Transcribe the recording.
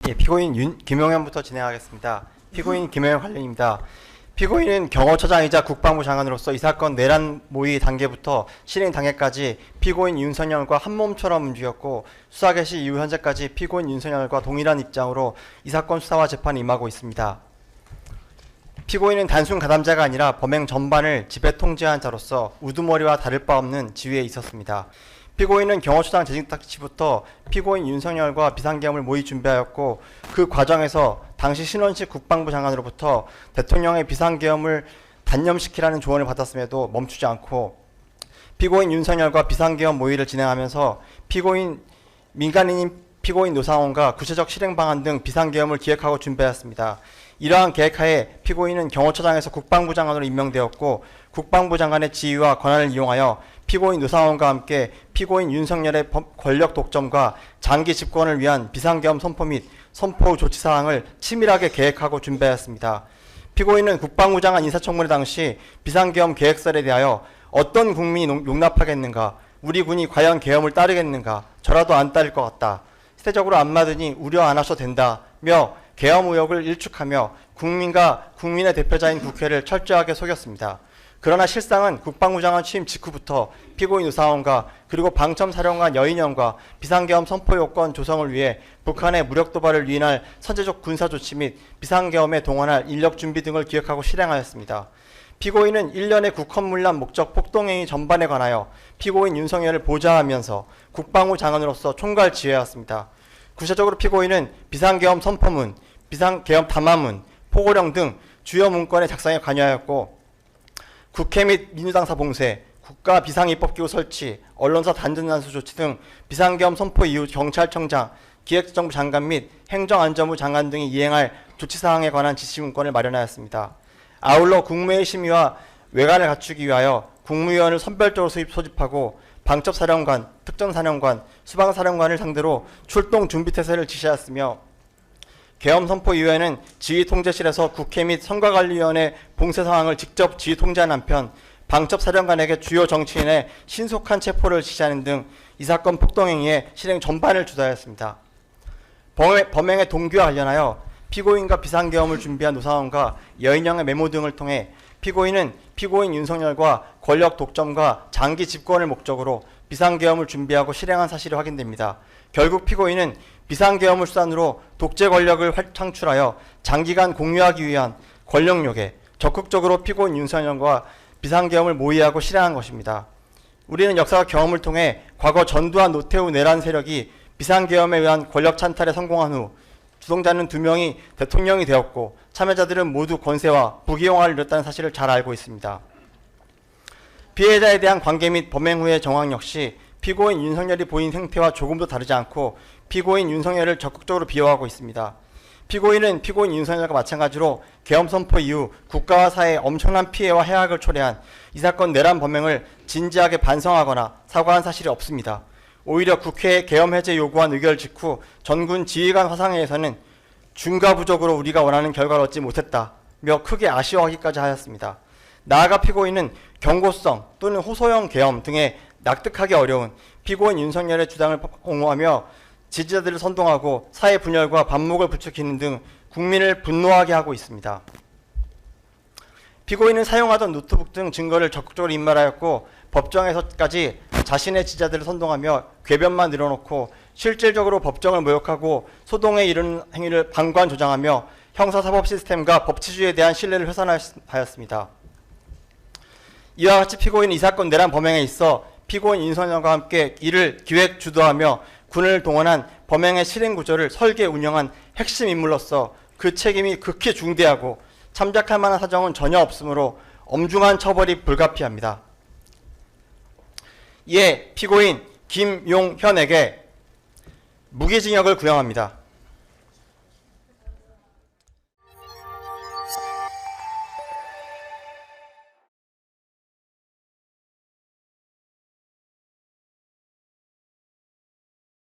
예, 피고인 김용현부터 진행하겠습니다. 피고인 김용현 관련입니다. 피고인은 경호처장이자 국방부 장관으로서 이 사건 내란 모의 단계부터 실행 단계까지 피고인 윤석열과 한몸처럼 움직였고 수사 개시 이후 현재까지 피고인 윤석열과 동일한 입장으로 이 사건 수사와 재판에 임하고 있습니다. 피고인은 단순 가담자가 아니라 범행 전반을 지배 통제한 자로서 우두머리와 다를 바 없는 지위에 있었습니다. 피고인은 경호처장 재직 당시부터 피고인 윤석열과 비상계엄을 모의 준비하였고 그 과정에서 당시 신원식 국방부 장관으로부터 대통령의 비상계엄을 단념시키라는 조언을 받았음에도 멈추지 않고 피고인 윤석열과 비상계엄 모의를 진행하면서 피고인 민간인인 피고인 노상원과 구체적 실행 방안 등 비상계엄을 기획하고 준비하였습니다. 이러한 계획하에 피고인은 경호처장에서 국방부 장관으로 임명되었고 국방부 장관의 지위와 권한을 이용하여 피고인 노상원과 함께 피고인 윤석열의 권력 독점과 장기 집권을 위한 비상계엄 선포 및 선포 조치 사항을 치밀하게 계획하고 준비하였습니다. 피고인은 국방부 장관 인사청문회 당시 비상계엄 계획설에 대하여 어떤 국민이 용납하겠는가, 우리 군이 과연 계엄을 따르겠는가, 저라도 안 따를 것 같다, 시대적으로 안 맞으니 우려 안 하셔도 된다며 계엄 의혹을 일축하며 국민과 국민의 대표자인 국회를 철저하게 속였습니다. 그러나 실상은 국방부 장관 취임 직후부터 피고인 노상원과 그리고 방첨사령관 여인영과 비상계엄 선포 요건 조성을 위해 북한의 무력 도발을 유인할 선제적 군사 조치 및 비상계엄에 동원할 인력 준비 등을 기획하고 실행하였습니다. 피고인은 일련의 국헌문란 목적 폭동행위 전반에 관하여 피고인 윤석열을 보좌하면서 국방부 장관으로서 총괄 지휘하였습니다. 구체적으로 피고인은 비상계엄 선포문, 비상계엄 담화문, 포고령 등 주요 문건의 작성에 관여하였고 국회 및 민주당사 봉쇄, 국가 비상입법기구 설치, 언론사 단전단수 조치 등 비상계엄 선포 이후 경찰청장, 기획정부 장관 및 행정안전부 장관 등이 이행할 조치사항에 관한 지시문건을 마련하였습니다. 아울러 국무회의 심의와 외관을 갖추기 위하여 국무위원을 선별적으로 소집하고 방첩사령관, 특전사령관, 수방사령관을 상대로 출동 준비태세를 지시하였으며 계엄 선포 이후에는 지휘통제실에서 국회 및 선거관리위원회 봉쇄 상황을 직접 지휘통제한 한편 방첩사령관에게 주요 정치인의 신속한 체포를 지시하는 등 이 사건 폭동행위의 실행 전반을 주도하였습니다. 범행의 동기와 관련하여 피고인과 비상계엄을 준비한 노상원과 여인영의 메모 등을 통해 피고인은 피고인 윤석열과 권력 독점과 장기 집권을 목적으로 비상계엄을 준비하고 실행한 사실이 확인됩니다. 결국 피고인은 비상계엄을 수단으로 독재 권력을 창출하여 장기간 공유하기 위한 권력욕에 적극적으로 피고인 윤석열과 비상계엄을 모의하고 실행한 것입니다. 우리는 역사와 경험을 통해 과거 전두환 노태우 내란 세력이 비상계엄에 의한 권력 찬탈에 성공한 후 주동자는 2명이 대통령이 되었고 참여자들은 모두 권세와 부귀영화를 이뤘다는 사실을 잘 알고 있습니다. 피해자에 대한 관계 및 범행 후의 정황 역시 피고인 윤석열이 보인 행태와 조금도 다르지 않고 피고인 윤석열을 적극적으로 비호하고 있습니다. 피고인은 피고인 윤석열과 마찬가지로 계엄 선포 이후 국가와 사회에 엄청난 피해와 해악을 초래한 이 사건 내란 범행을 진지하게 반성하거나 사과한 사실이 없습니다. 오히려 국회에 계엄 해제 요구한 의결 직후 전군 지휘관 화상회에서는 중과부적으로 우리가 원하는 결과를 얻지 못했다며 크게 아쉬워하기까지 하였습니다. 나아가 피고인은 경고성 또는 호소형 계엄 등에 납득하기 어려운 피고인 윤석열의 주장을 옹호하며 지지자들을 선동하고 사회 분열과 반목을 부추기는 등 국민을 분노하게 하고 있습니다. 피고인은 사용하던 노트북 등 증거를 적극적으로 인멸하였고 법정에서까지 자신의 지지자들을 선동하며 궤변만 늘어놓고 실질적으로 법정을 모욕하고 소동에 이르는 행위를 방관 조장하며 형사사법 시스템과 법치주의에 대한 신뢰를 훼손하였습니다. 이와 같이 피고인은 이 사건 내란 범행에 있어 피고인 윤석열과 함께 이를 기획 주도하며 군을 동원한 범행의 실행 구조를 설계 운영한 핵심 인물로서 그 책임이 극히 중대하고 참작할 만한 사정은 전혀 없으므로 엄중한 처벌이 불가피합니다. 이에 피고인 김용현에게 무기징역을 구형합니다.